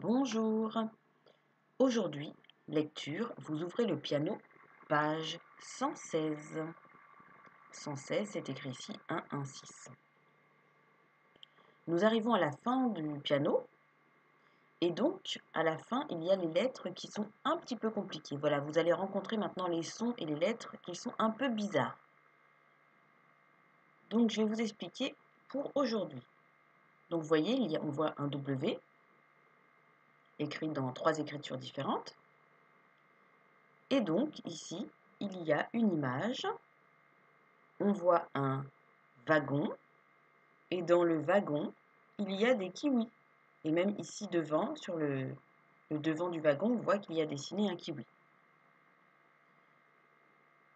Bonjour. Aujourd'hui, lecture, vous ouvrez le piano, page 116. 116, c'est écrit ici 116. Nous arrivons à la fin du piano et donc à la fin, il y a les lettres qui sont un petit peu compliquées. Voilà, vous allez rencontrer maintenant les sons et les lettres qui sont un peu bizarres. Donc je vais vous expliquer pour aujourd'hui. Donc vous voyez, on voit un W écrit dans 3 écritures différentes. Et donc ici, il y a une image. On voit un wagon et dans le wagon, il y a des kiwis. Et même ici devant, sur le devant du wagon, on voit qu'il y a dessiné un kiwi.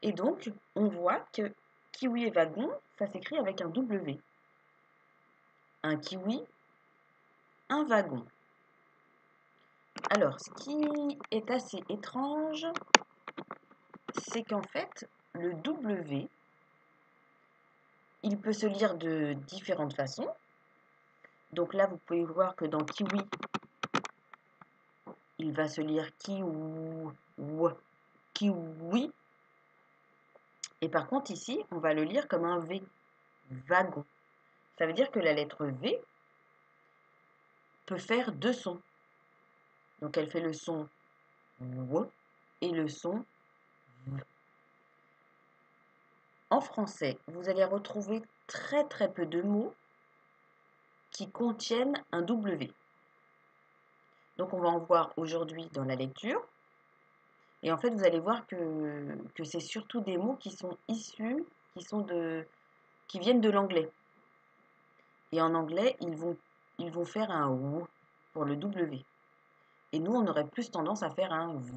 Et donc, on voit que kiwi et wagon, ça s'écrit avec un W. Un kiwi, un wagon. Alors, ce qui est assez étrange, c'est qu'en fait, le W, il peut se lire de différentes façons. Donc là, vous pouvez voir que dans kiwi, il va se lire kiwi. Et par contre, ici, on va le lire comme un V, wagon. Ça veut dire que la lettre V peut faire 2 sons. Donc elle fait le son W et le son V. En français, vous allez retrouver très très peu de mots qui contiennent un W. Donc on va en voir aujourd'hui dans la lecture. Et en fait, vous allez voir que c'est surtout des mots qui sont issus, qui viennent de l'anglais. Et en anglais, ils vont faire un W pour le W. Et nous, on aurait plus tendance à faire un V.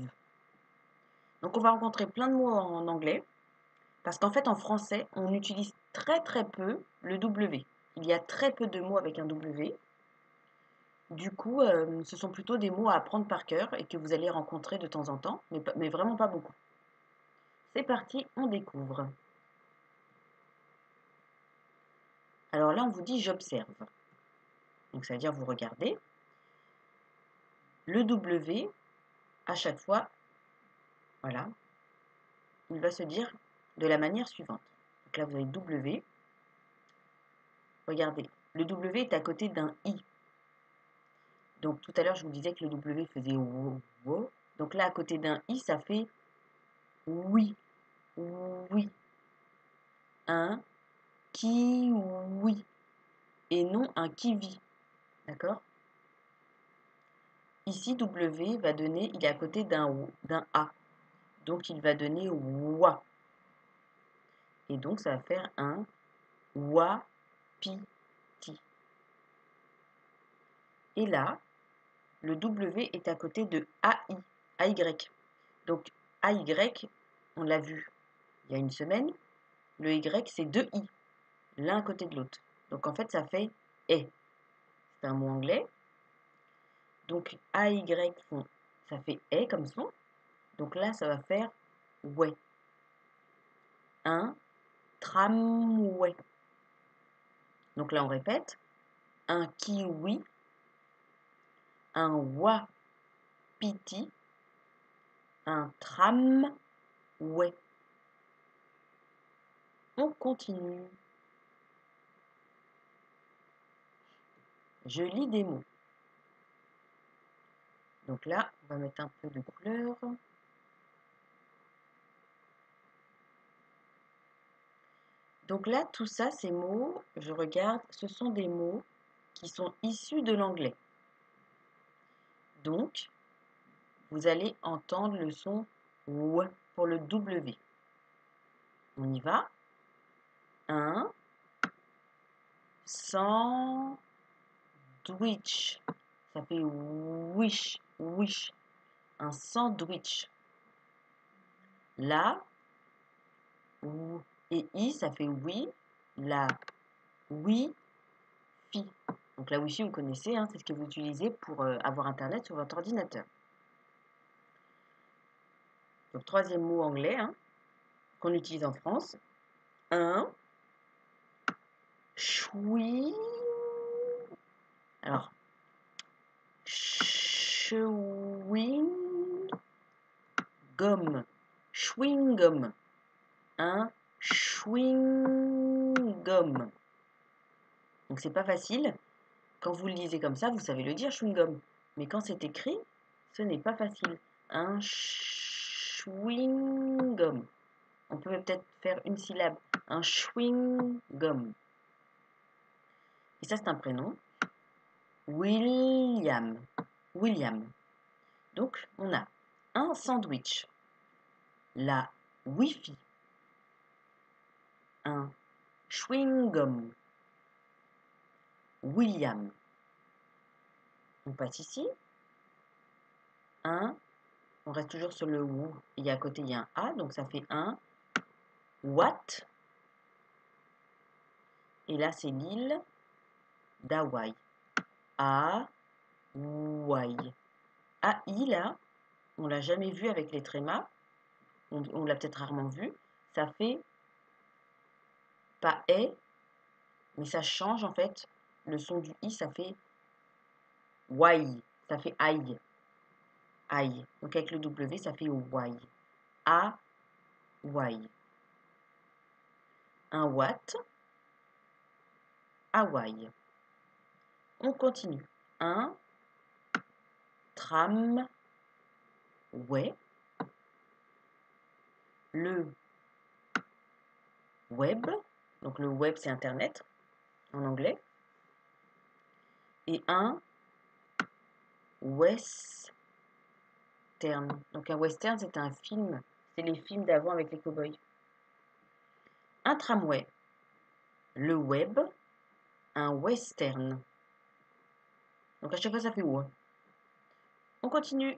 Donc on va rencontrer plein de mots en anglais, parce qu'en fait, en français, on utilise très très peu le W. Il y a très peu de mots avec un W. Du coup, ce sont plutôt des mots à apprendre par cœur et que vous allez rencontrer de temps en temps, mais vraiment pas beaucoup. C'est parti, on découvre. Alors là, on vous dit j'observe. Donc ça veut dire vous regardez. Le W, à chaque fois, voilà, il va se dire de la manière suivante. Donc là, vous avez W. Regardez, le W est à côté d'un I. Donc tout à l'heure, je vous disais que le W faisait wo, wo. Donc là, à côté d'un I, ça fait oui, oui. Un kiwi et non un kiwi. D'accord? Ici, W va donner, il est à côté d'un A. Donc il va donner wa. Et donc ça va faire un wapiti. Et là, le W est à côté de AI, AY. Donc AY, on l'a vu il y a une semaine, le Y c'est 2 I, l'un à côté de l'autre. Donc en fait ça fait est. C'est un mot anglais. Donc AY ça fait est comme son. Donc là ça va faire ouais. Un tramway. Donc là on répète. Un kiwi, un wapiti, un tramway. On continue. Je lis des mots. Donc là, on va mettre un peu de couleur. Donc là, tout ça, ces mots, je regarde, ce sont des mots qui sont issus de l'anglais. Donc, vous allez entendre le son W pour le W. On y va. Un sandwich. Ça fait wish, wish. Un sandwich. Là, et I, ça fait oui. La Wi-Fi. Donc la Wi-Fi, vous connaissez, hein, c'est ce que vous utilisez pour avoir Internet sur votre ordinateur. Donc troisième mot anglais, hein, qu'on utilise en France. Un choui. Alors, chewing-gum. Chewing-gum. Un chewing-gum. Donc c'est pas facile. Quand vous le lisez comme ça, vous savez le dire, chewing-gum. Mais quand c'est écrit, ce n'est pas facile. Un chewing-gum. On peut peut-être faire une syllabe. Un chewing-gum. Et ça, c'est un prénom. William. William. Donc, on a un sandwich. La Wi-Fi. Un chewing-gum. William. On passe ici. On reste toujours sur le ou. Et à côté, il y a un A, donc ça fait un what. Et là, c'est l'île d'Hawaï. Hawaï. AI, là, on l'a jamais vu avec les trémas. On l'a peut-être rarement vu. Ça fait pas est, mais ça change en fait. Le son du i, ça fait wai. Ça fait aïe. Aïe. Donc avec le W, ça fait wai. Hawaï. Un what. Hawaï. On continue. Un tramway. Le web. Donc le web, c'est Internet en anglais. Et un western. Donc un western, c'est un film. C'est les films d'avant avec les cow-boys. Un tramway. Le web. Un western. Donc à chaque fois, ça fait ouais. On continue.